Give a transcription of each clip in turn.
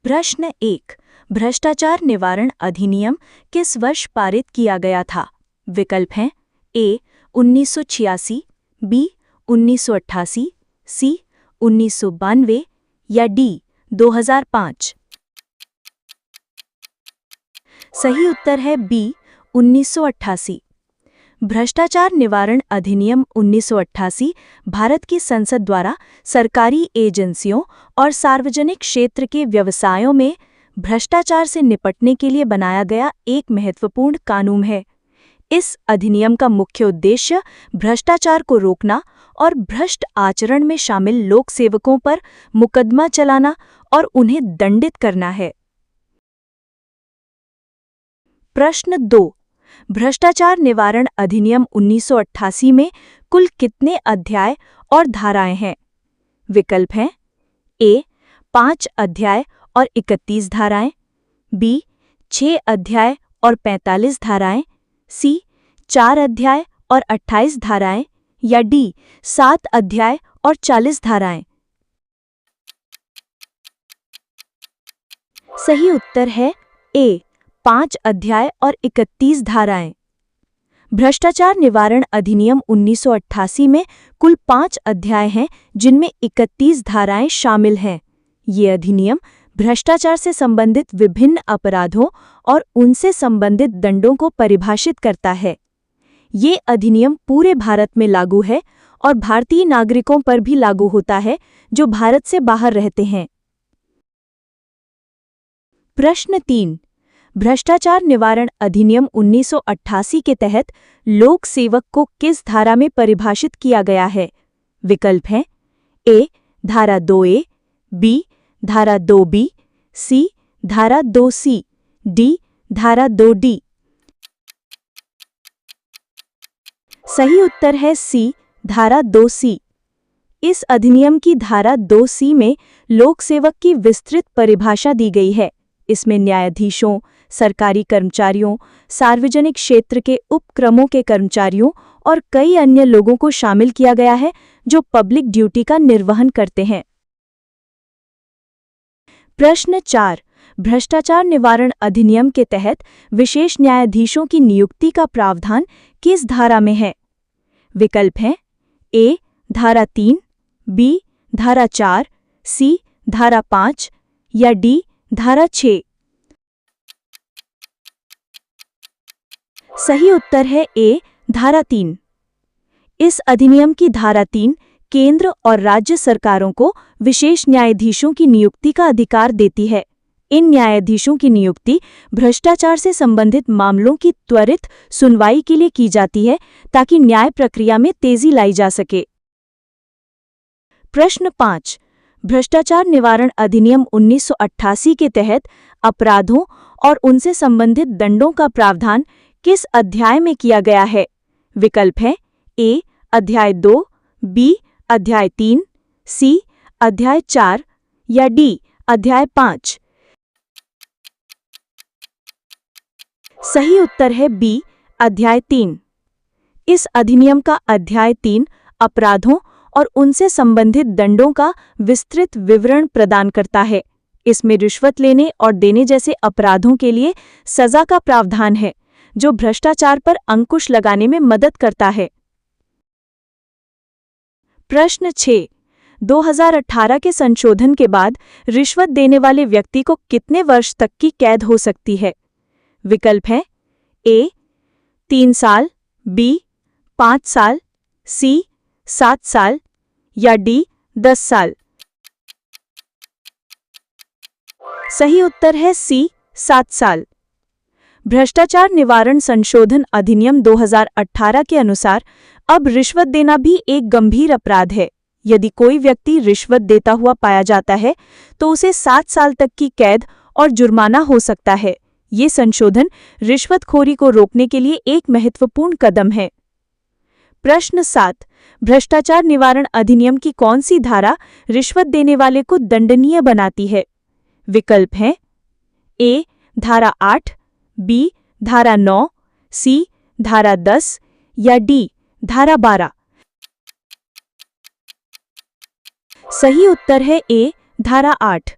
प्रश्न 1। भ्रष्टाचार निवारण अधिनियम किस वर्ष पारित किया गया था? विकल्प हैं ए 1986, बी 1988, सी 1992 या डी 2005। सही उत्तर है बी 1988। भ्रष्टाचार निवारण अधिनियम 1988 भारत की संसद द्वारा सरकारी एजेंसियों और सार्वजनिक क्षेत्र के व्यवसायों में भ्रष्टाचार से निपटने के लिए बनाया गया एक महत्वपूर्ण कानून है। इस अधिनियम का मुख्य उद्देश्य भ्रष्टाचार को रोकना और भ्रष्ट आचरण में शामिल लोक सेवकों पर मुकदमा चलाना और उन्हें दंडित करना है। प्रश्न 2। भ्रष्टाचार निवारण अधिनियम 1988 में कुल कितने अध्याय और धाराएं हैं? विकल्प हैं ए 5 अध्याय और 31 धाराएं, बी 6 अध्याय और 45 धाराएं, सी 4 अध्याय और 28 धाराएं या डी 7 अध्याय और 40 धाराएं। सही उत्तर है ए 5 अध्याय और 31 धाराएं। भ्रष्टाचार निवारण अधिनियम 1988 में कुल 5 अध्याय हैं जिनमें 31 धाराएं शामिल हैं। ये अधिनियम भ्रष्टाचार से संबंधित विभिन्न अपराधों और उनसे संबंधित दंडों को परिभाषित करता है। ये अधिनियम पूरे भारत में लागू है और भारतीय नागरिकों पर भी लागू होता है जो भारत से बाहर रहते हैं। प्रश्न 3। भ्रष्टाचार निवारण अधिनियम 1988 के तहत लोक सेवक को किस धारा में परिभाषित किया गया है? विकल्प हैं ए धारा 2A, बी धारा 2B, सी धारा 2C, डी धारा 2D। सही उत्तर है सी धारा 2C। इस अधिनियम की धारा 2C में लोक सेवक की विस्तृत परिभाषा दी गई है। इसमें न्यायाधीशों, सरकारी कर्मचारियों, सार्वजनिक क्षेत्र के उपक्रमों के कर्मचारियों और कई अन्य लोगों को शामिल किया गया है जो पब्लिक ड्यूटी का निर्वहन करते हैं। प्रश्न 4। भ्रष्टाचार निवारण अधिनियम के तहत विशेष न्यायाधीशों की नियुक्ति का प्रावधान किस धारा में है? विकल्प हैं ए धारा 3, बी धारा 4, सी धारा 5 या डी धारा 6। सही उत्तर है ए धारा 3। इस अधिनियम की धारा 3 केंद्र और राज्य सरकारों को विशेष न्यायाधीशों की नियुक्ति का अधिकार देती है। इन न्यायाधीशों की नियुक्ति भ्रष्टाचार से संबंधित मामलों की त्वरित सुनवाई के लिए की जाती है ताकि न्याय प्रक्रिया में तेजी लाई जा सके। प्रश्न 5। भ्रष्टाचार निवारण अधिनियम 1988 के तहत अपराधों और उनसे संबंधित दंडों का प्रावधान किस अध्याय में किया गया है? विकल्प हैं ए अध्याय 2, बी अध्याय 3, सी अध्याय 4 या डी अध्याय 5। सही उत्तर है बी अध्याय 3। इस अधिनियम का अध्याय 3 अपराधों और उनसे संबंधित दंडों का विस्तृत विवरण प्रदान करता है। इसमें रिश्वत लेने और देने जैसे अपराधों के लिए सजा का प्रावधान है जो भ्रष्टाचार पर अंकुश लगाने में मदद करता है। प्रश्न 6। 2018 के संशोधन के बाद रिश्वत देने वाले व्यक्ति को कितने वर्ष तक की कैद हो सकती है? विकल्प हैं ए 3 साल, बी 5 साल, सी 7 साल या डी 10 साल। सही उत्तर है सी 7 साल। भ्रष्टाचार निवारण संशोधन अधिनियम 2018 के अनुसार अब रिश्वत देना भी एक गंभीर अपराध है। यदि कोई व्यक्ति रिश्वत देता हुआ पाया जाता है तो उसे 7 साल तक की कैद और जुर्माना हो सकता है। ये संशोधन रिश्वतखोरी को रोकने के लिए एक महत्वपूर्ण कदम है। प्रश्न 7। भ्रष्टाचार निवारण अधिनियम की कौन सी धारा रिश्वत देने वाले को दंडनीय बनाती है? विकल्प हैं ए धारा 8, बी धारा 9, सी धारा 10 या डी धारा 12। सही उत्तर है ए धारा 8।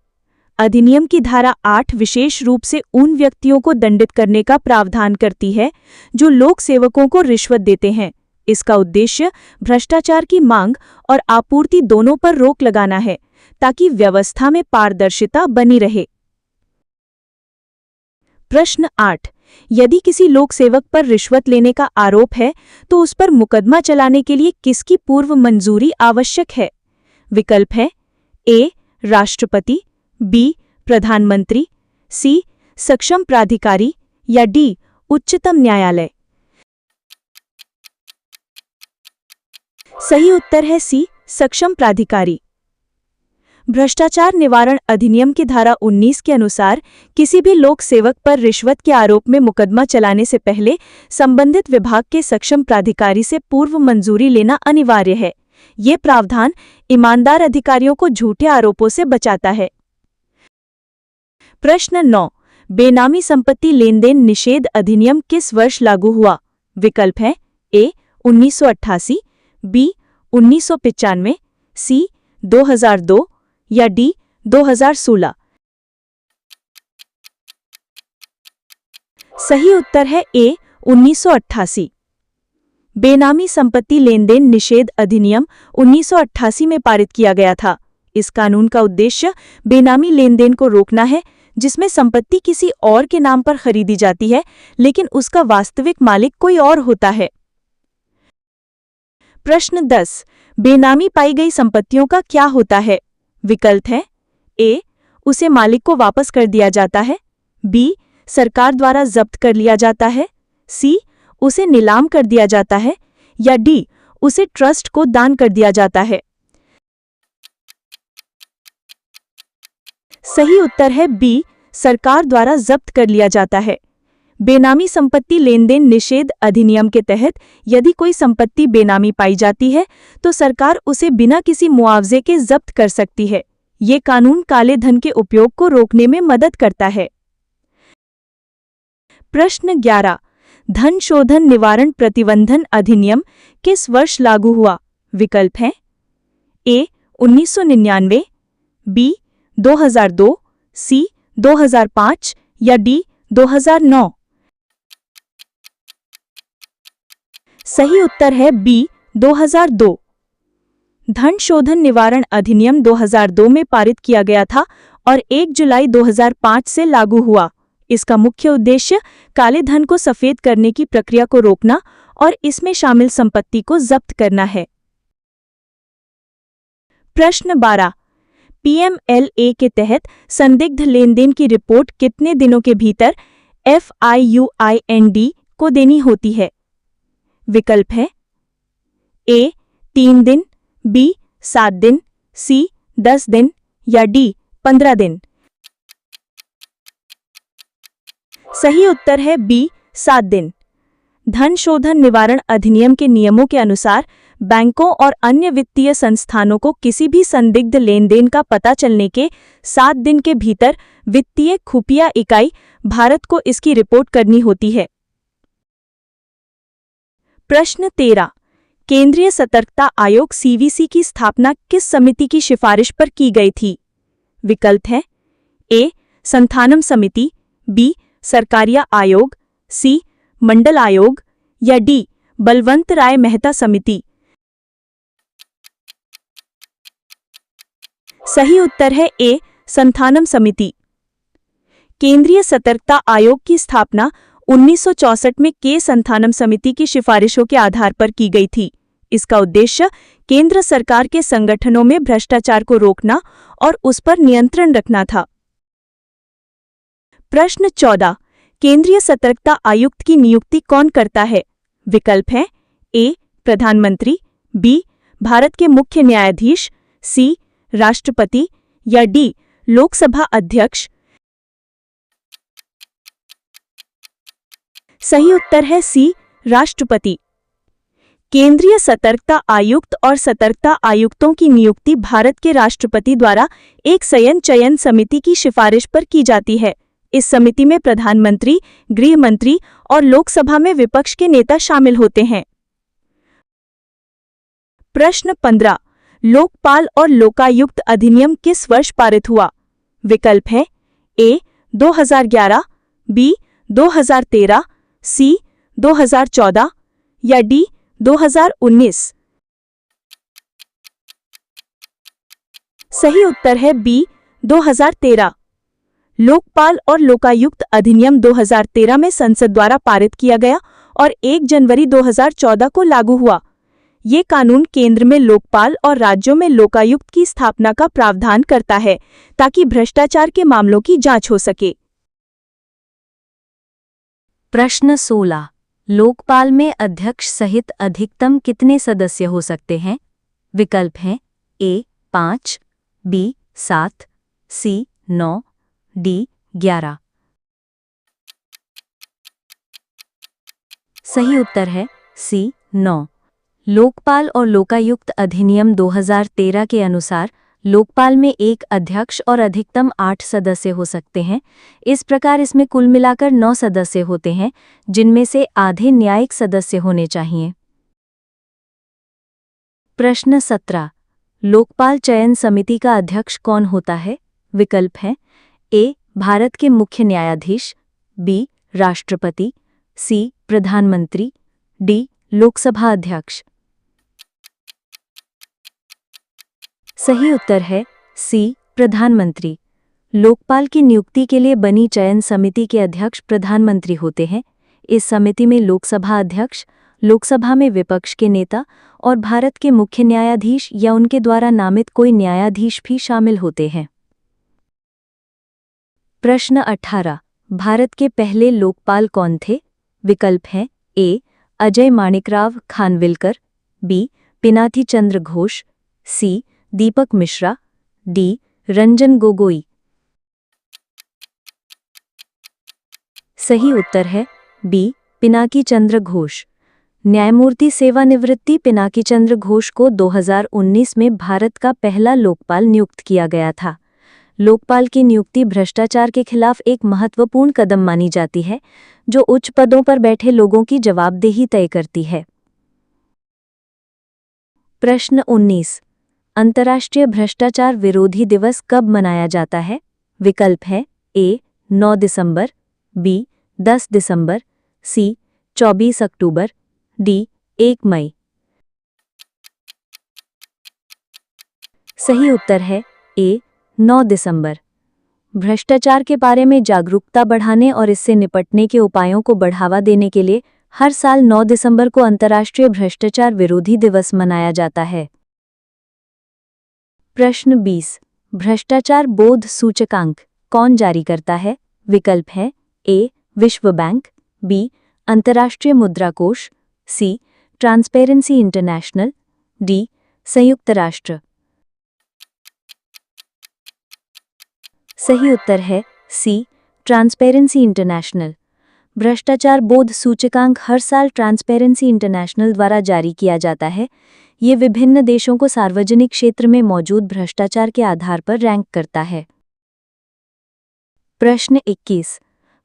अधिनियम की धारा 8 विशेष रूप से उन व्यक्तियों को दंडित करने का प्रावधान करती है जो लोक सेवकों को रिश्वत देते हैं। इसका उद्देश्य भ्रष्टाचार की मांग और आपूर्ति दोनों पर रोक लगाना है, ताकि व्यवस्था में पारदर्शिता बनी रहे। प्रश्न 8। यदि किसी लोक सेवक पर रिश्वत लेने का आरोप है तो उस पर मुकदमा चलाने के लिए किसकी पूर्व मंजूरी आवश्यक है? विकल्प है ए. राष्ट्रपति, बी. प्रधानमंत्री, सी. सक्षम प्राधिकारी या डी. उच्चतम न्यायालय। सही उत्तर है सी. सक्षम प्राधिकारी। भ्रष्टाचार निवारण अधिनियम की धारा 19 के अनुसार किसी भी लोक सेवक पर रिश्वत के आरोप में मुकदमा चलाने से पहले संबंधित विभाग के सक्षम प्राधिकारी से पूर्व मंजूरी लेना अनिवार्य है। ये प्रावधान ईमानदार अधिकारियों को झूठे आरोपों से बचाता है। प्रश्न 9। बेनामी संपत्ति लेनदेन निषेध अधिनियम किस वर्ष लागू हुआ? विकल्प है ए. 1988, बी. 1995, सी. 2002 या डी. 2016। सही उत्तर है ए. 1988। बेनामी संपत्ति लेनदेन निषेध अधिनियम 1988 में पारित किया गया था। इस कानून का उद्देश्य बेनामी लेनदेन को रोकना है, जिसमें संपत्ति किसी और के नाम पर खरीदी जाती है लेकिन उसका वास्तविक मालिक कोई और होता है। प्रश्न 10। बेनामी पाई गई संपत्तियों का क्या होता है? विकल्प है ए. उसे मालिक को वापस कर दिया जाता है, बी. सरकार द्वारा जब्त कर लिया जाता है, सी. उसे नीलाम कर दिया जाता है या डी. उसे ट्रस्ट को दान कर दिया जाता है। सही उत्तर है बी. सरकार द्वारा जब्त कर लिया जाता है। बेनामी संपत्ति लेनदेन निषेध अधिनियम के तहत यदि कोई संपत्ति बेनामी पाई जाती है तो सरकार उसे बिना किसी मुआवजे के जब्त कर सकती है। ये कानून काले धन के उपयोग को रोकने में मदद करता है। प्रश्न 11। धन शोधन निवारण प्रतिबंधन अधिनियम किस वर्ष लागू हुआ? विकल्प है ए. 1999, बी. 2002, सी. 2005 या डी. 2009। सही उत्तर है बी. 2002। धन शोधन निवारण अधिनियम 2002 में पारित किया गया था और 1 जुलाई 2005 से लागू हुआ। इसका मुख्य उद्देश्य काले धन को सफेद करने की प्रक्रिया को रोकना और इसमें शामिल संपत्ति को जब्त करना है। प्रश्न 12। पीएमएलए के तहत संदिग्ध लेनदेन की रिपोर्ट कितने दिनों के भीतर FIUIND को देनी होती है? विकल्प है ए. 3 दिन, बी. 7 दिन, सी. 10 दिन या डी. 15 दिन। सही उत्तर है बी. 7 दिन। धन शोधन निवारण अधिनियम के नियमों के अनुसार बैंकों और अन्य वित्तीय संस्थानों को किसी भी संदिग्ध लेनदेन का पता चलने के 7 दिन के भीतर वित्तीय खुफिया इकाई भारत को इसकी रिपोर्ट करनी होती है। प्रश्न 13। केंद्रीय सतर्कता आयोग CVC की स्थापना किस समिति की सिफारिश पर की गई थी? विकल्प है ए. संथानम समिति, बी. सरकारिया आयोग, सी. मंडल आयोग या डी. बलवंत राय मेहता समिति। सही उत्तर है ए. संथानम समिति। केंद्रीय सतर्कता आयोग की स्थापना 1964 में के संथानम समिति की सिफारिशों के आधार पर की गई थी। इसका उद्देश्य केंद्र सरकार के संगठनों में भ्रष्टाचार को रोकना और उस पर नियंत्रण रखना था। प्रश्न 14। केंद्रीय सतर्कता आयुक्त की नियुक्ति कौन करता है? विकल्प है ए. प्रधानमंत्री, बी. भारत के मुख्य न्यायाधीश, सी. राष्ट्रपति या डी. लोकसभा अध्यक्ष। सही उत्तर है सी. राष्ट्रपति। केंद्रीय सतर्कता आयुक्त और सतर्कता आयुक्तों की नियुक्ति भारत के राष्ट्रपति द्वारा एक चयन समिति की सिफारिश पर की जाती है। इस समिति में प्रधानमंत्री, गृह मंत्री और लोकसभा में विपक्ष के नेता शामिल होते हैं। प्रश्न 15। लोकपाल और लोकायुक्त अधिनियम किस वर्ष पारित हुआ? विकल्प है ए 2011, बी 2013, सी 2014 या डी 2019। सही उत्तर है बी 2013। लोकपाल और लोकायुक्त अधिनियम 2013 में संसद द्वारा पारित किया गया और 1 जनवरी 2014 को लागू हुआ। ये कानून केंद्र में लोकपाल और राज्यों में लोकायुक्त की स्थापना का प्रावधान करता है ताकि भ्रष्टाचार के मामलों की जांच हो सके। प्रश्न 16। लोकपाल में अध्यक्ष सहित अधिकतम कितने सदस्य हो सकते हैं? विकल्प हैं ए 5, बी 7, सी 9, डी 11। सही उत्तर है सी 9। लोकपाल और लोकायुक्त अधिनियम 2013 के अनुसार लोकपाल में एक अध्यक्ष और अधिकतम 8 सदस्य हो सकते हैं। इस प्रकार इसमें कुल मिलाकर 9 सदस्य होते हैं, जिनमें से आधे न्यायिक सदस्य होने चाहिए। प्रश्न 17। लोकपाल चयन समिति का अध्यक्ष कौन होता है? विकल्प हैं ए भारत के मुख्य न्यायाधीश, बी राष्ट्रपति, सी प्रधानमंत्री, डी लोकसभा अध्यक्ष। सही उत्तर है सी प्रधानमंत्री। लोकपाल की नियुक्ति के लिए बनी चयन समिति के अध्यक्ष प्रधानमंत्री होते हैं। इस समिति में लोकसभा अध्यक्ष, लोकसभा में विपक्ष के नेता और भारत के मुख्य न्यायाधीश या उनके द्वारा नामित कोई न्यायाधीश भी शामिल होते हैं। प्रश्न 18। भारत के पहले लोकपाल कौन थे? विकल्प हैं ए अजय माणिकराव खानविलकर, बी पिनाकी चंद्र घोष, सी दीपक मिश्रा, डी रंजन गोगोई। सही उत्तर है बी पिनाकी चंद्र घोष। न्यायमूर्ति सेवानिवृत्ति पिनाकी चंद्र घोष को 2019 में भारत का पहला लोकपाल नियुक्त किया गया था। लोकपाल की नियुक्ति भ्रष्टाचार के खिलाफ एक महत्वपूर्ण कदम मानी जाती है, जो उच्च पदों पर बैठे लोगों की जवाबदेही तय करती है। प्रश्न 19। अंतर्राष्ट्रीय भ्रष्टाचार विरोधी दिवस कब मनाया जाता है? विकल्प है ए 9 दिसंबर, बी 10 दिसंबर, सी 24 अक्टूबर, डी 1 मई। सही उत्तर है ए 9 दिसंबर। भ्रष्टाचार के बारे में जागरूकता बढ़ाने और इससे निपटने के उपायों को बढ़ावा देने के लिए हर साल 9 दिसंबर को अंतर्राष्ट्रीय भ्रष्टाचार विरोधी दिवस मनाया जाता है। प्रश्न 20। भ्रष्टाचार बोध सूचकांक कौन जारी करता है? विकल्प है ए विश्व बैंक, बी अंतर्राष्ट्रीय मुद्रा कोष, सी ट्रांसपेरेंसी इंटरनेशनल, डी संयुक्त राष्ट्र। सही उत्तर है सी ट्रांसपेरेंसी इंटरनेशनल। भ्रष्टाचार बोध सूचकांक हर साल ट्रांसपेरेंसी इंटरनेशनल द्वारा जारी किया जाता है। ये विभिन्न देशों को सार्वजनिक क्षेत्र में मौजूद भ्रष्टाचार के आधार पर रैंक करता है। प्रश्न 21।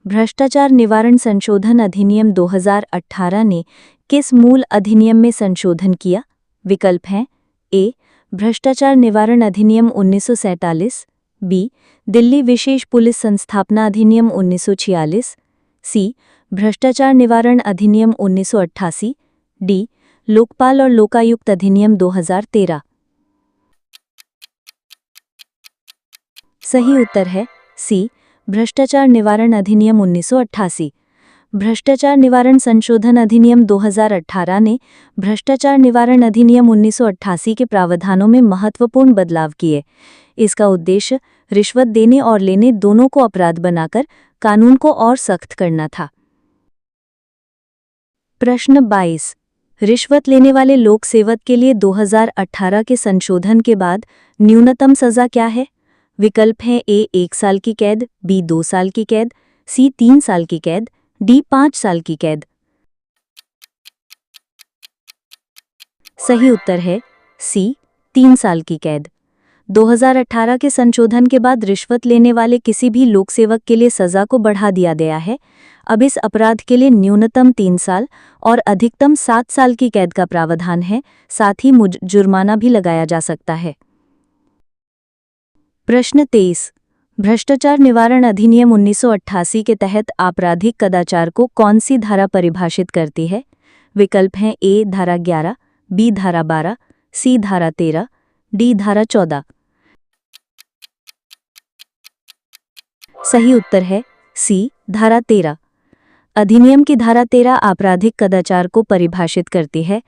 भ्रष्टाचार निवारण संशोधन अधिनियम 2018 ने किस मूल अधिनियम में संशोधन किया? विकल्प हैं ए भ्रष्टाचार निवारण अधिनियम 1947, बी दिल्ली विशेष पुलिस संस्थापना अधिनियम 1946, सी भ्रष्टाचार निवारण अधिनियम 1988, डी लोकपाल और लोकायुक्त अधिनियम 2013। सही उत्तर है सी भ्रष्टाचार निवारण अधिनियम 1988। भ्रष्टाचार निवारण संशोधन अधिनियम 2018 ने भ्रष्टाचार निवारण अधिनियम 1988 के प्रावधानों में महत्वपूर्ण बदलाव किए। इसका उद्देश्य रिश्वत देने और लेने दोनों को अपराध बनाकर कानून को और सख्त करना था। प्रश्न 22। रिश्वत लेने वाले लोक सेवक के लिए 2018 के संशोधन के बाद न्यूनतम सजा क्या है? विकल्प हैं ए 1 साल की कैद, बी 2 साल की कैद, सी 3 साल की कैद, डी 5 साल की कैद। सही उत्तर है सी 3 साल की कैद। 2018 के संशोधन के बाद रिश्वत लेने वाले किसी भी लोक सेवक के लिए सजा को बढ़ा दिया गया है। अब इस अपराध के लिए न्यूनतम 3 साल और अधिकतम 7 साल की कैद का प्रावधान है। साथ ही जुर्माना भी लगाया जा सकता है। प्रश्न 23। भ्रष्टाचार निवारण अधिनियम 1988 के तहत आपराधिक कदाचार को कौन सी धारा परिभाषित करती है? विकल्प हैं ए धारा 11, बी धारा 12, सी धारा 13, डी धारा 14। सही उत्तर है सी धारा 13। अधिनियम की धारा 13 आपराधिक कदाचार को परिभाषित करती है।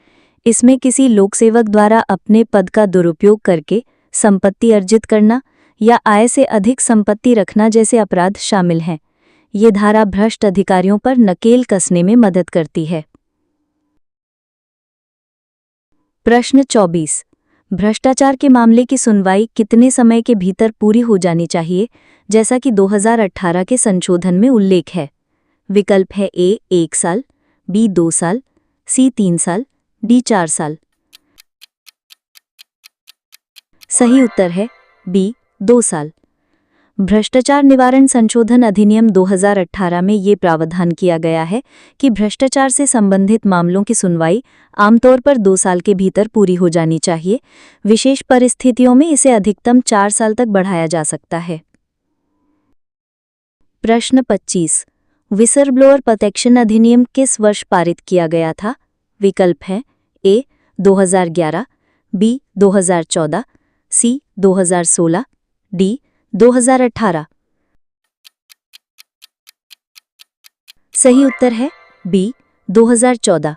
इसमें किसी लोकसेवक द्वारा अपने पद का दुरुपयोग करके संपत्ति अर्जित करना या आय से अधिक संपत्ति रखना जैसे अपराध शामिल हैं। ये धारा भ्रष्ट अधिकारियों पर नकेल कसने में मदद करती है। प्रश्न 24। भ्रष्टाचार के मामले की सुनवाई कितने समय के भीतर पूरी हो जानी चाहिए, जैसा कि 2018 के संशोधन में उल्लेख है? विकल्प है ए 1 साल, बी 2 साल, सी 3 साल, डी 4 साल। सही उत्तर है बी 2 साल। भ्रष्टाचार निवारण संशोधन अधिनियम 2018 में ये प्रावधान किया गया है कि भ्रष्टाचार से संबंधित मामलों की सुनवाई आमतौर पर 2 साल के भीतर पूरी हो जानी चाहिए। विशेष परिस्थितियों में इसे अधिकतम 4 साल तक बढ़ाया जा सकता है। प्रश्न 25। विसर ब्लोअर प्रोटेक्शन अधिनियम किस वर्ष पारित किया गया था? विकल्प हैं ए 2011, बी 2014, सी 2016, डी 2018। सही उत्तर है बी 2014।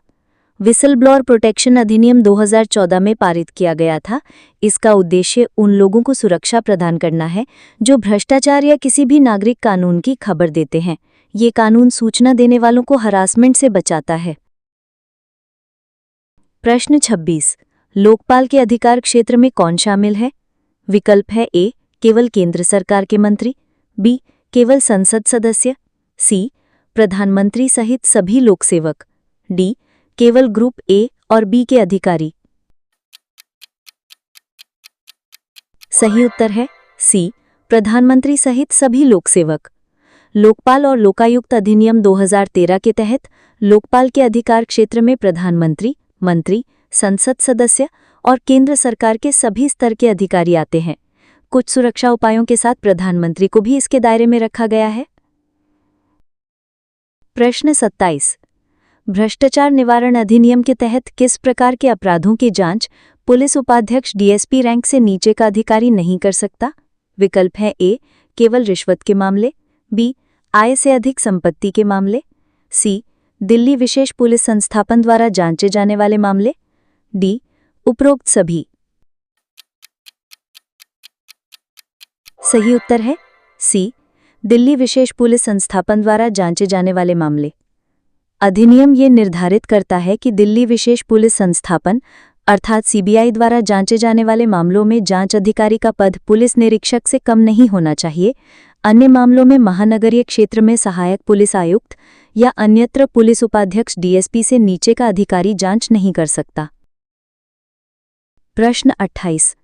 विसल ब्लोअर प्रोटेक्शन अधिनियम 2014 में पारित किया गया था। इसका उद्देश्य उन लोगों को सुरक्षा प्रदान करना है जो भ्रष्टाचार या किसी भी नागरिक कानून की खबर देते हैं। ये कानून सूचना देने वालों को हरासमेंट से बचाता है। प्रश्न 26। लोकपाल के अधिकार क्षेत्र में कौन शामिल है? विकल्प है ए केवल केंद्र सरकार के मंत्री, बी केवल संसद सदस्य, सी प्रधानमंत्री सहित सभी लोकसेवक, डी केवल ग्रुप ए और बी के अधिकारी। सही उत्तर है सी प्रधानमंत्री सहित सभी लोकसेवक। लोकपाल और लोकायुक्त अधिनियम 2013 के तहत लोकपाल के अधिकार क्षेत्र में प्रधानमंत्री, मंत्री, संसद सदस्य और केंद्र सरकार के सभी स्तर के अधिकारी आते हैं। कुछ सुरक्षा उपायों के साथ प्रधानमंत्री को भी इसके दायरे में रखा गया है। प्रश्न 27। भ्रष्टाचार निवारण अधिनियम के तहत किस प्रकार के अपराधों की जांच पुलिस उपाध्यक्ष डीएसपी रैंक से नीचे का अधिकारी नहीं कर सकता? विकल्प है ए केवल रिश्वत के मामले, बी आय से अधिक संपत्ति के मामले, सी दिल्ली विशेष पुलिस संस्थापन द्वारा जांचे जाने वाले मामले, डी उपरोक्त सभी। सही उत्तर है सी दिल्ली विशेष पुलिस संस्थापन द्वारा जांचे जाने वाले मामले। अधिनियम ये निर्धारित करता है कि दिल्ली विशेष पुलिस संस्थापन अर्थात सीबीआई द्वारा जांचे जाने वाले मामलों में जांच अधिकारी का पद पुलिस निरीक्षक से कम नहीं होना चाहिए। अन्य मामलों में महानगरीय क्षेत्र में सहायक पुलिस आयुक्त या अन्यत्र पुलिस उपाध्यक्ष डीएसपी से नीचे का अधिकारी जांच नहीं कर सकता। प्रश्न 28।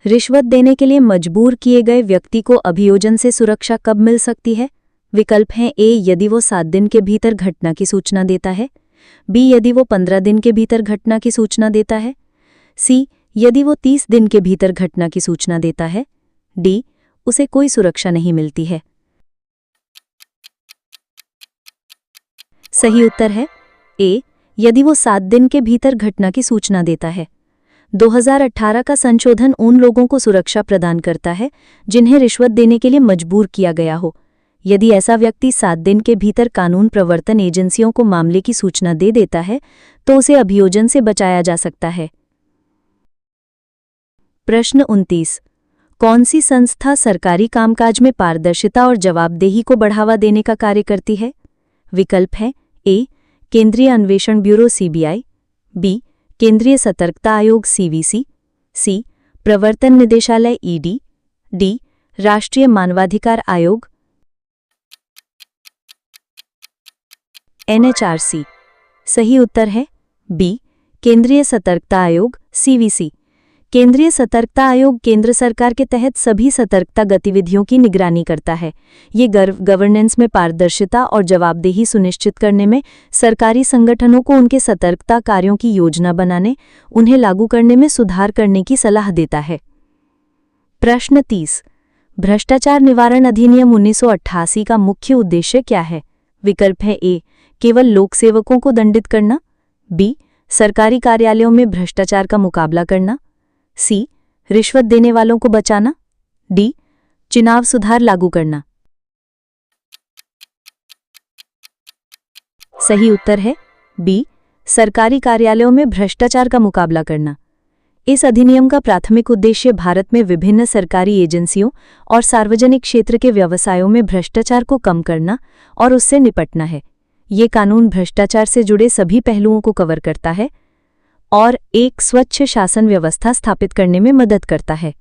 रिश्वत देने के लिए मजबूर किए गए व्यक्ति को अभियोजन से सुरक्षा कब मिल सकती है? विकल्प हैं ए यदि वो 7 दिन के भीतर घटना की सूचना देता है, बी यदि वो 15 दिन के भीतर घटना की सूचना देता है, सी यदि वो 30 दिन के भीतर घटना की सूचना देता है, डी उसे कोई सुरक्षा नहीं मिलती है। सही उत्तर है ए यदि वो 7 दिन के भीतर घटना की सूचना देता है। 2018 का संशोधन उन लोगों को सुरक्षा प्रदान करता है जिन्हें रिश्वत देने के लिए मजबूर किया गया हो। यदि ऐसा व्यक्ति 7 दिन के भीतर कानून प्रवर्तन एजेंसियों को मामले की सूचना दे देता है तो उसे अभियोजन से बचाया जा सकता है। प्रश्न 29। कौन सी संस्था सरकारी कामकाज में पारदर्शिता और जवाबदेही को बढ़ावा देने का कार्य करती है? विकल्प है ए केंद्रीय अन्वेषण ब्यूरो सीबीआई, बी केंद्रीय सतर्कता आयोग सीवीसी, सी प्रवर्तन निदेशालय ईडी, डी राष्ट्रीय मानवाधिकार आयोग एनएचआरसी। सही उत्तर है बी केंद्रीय सतर्कता आयोग सीवीसी। केंद्रीय सतर्कता आयोग केंद्र सरकार के तहत सभी सतर्कता गतिविधियों की निगरानी करता है। ये गवर्नेंस में पारदर्शिता और जवाबदेही सुनिश्चित करने में सरकारी संगठनों को उनके सतर्कता कार्यों की योजना बनाने, उन्हें लागू करने में सुधार करने की सलाह देता है। प्रश्न 30। भ्रष्टाचार निवारण अधिनियम 1988 का मुख्य उद्देश्य क्या है? विकल्प है ए, केवल लोक सेवकों को दंडित करना, बी, सरकारी कार्यालयों में भ्रष्टाचार का मुकाबला करना, सी, रिश्वत देने वालों को बचाना, डी, चुनाव सुधार लागू करना। सही उत्तर है बी, सरकारी कार्यालयों में भ्रष्टाचार का मुकाबला करना। इस अधिनियम का प्राथमिक उद्देश्य भारत में विभिन्न सरकारी एजेंसियों और सार्वजनिक क्षेत्र के व्यवसायों में भ्रष्टाचार को कम करना और उससे निपटना है। ये कानून भ्रष्टाचार से जुड़े सभी पहलुओं को कवर करता है और एक स्वच्छ शासन व्यवस्था स्थापित करने में मदद करता है।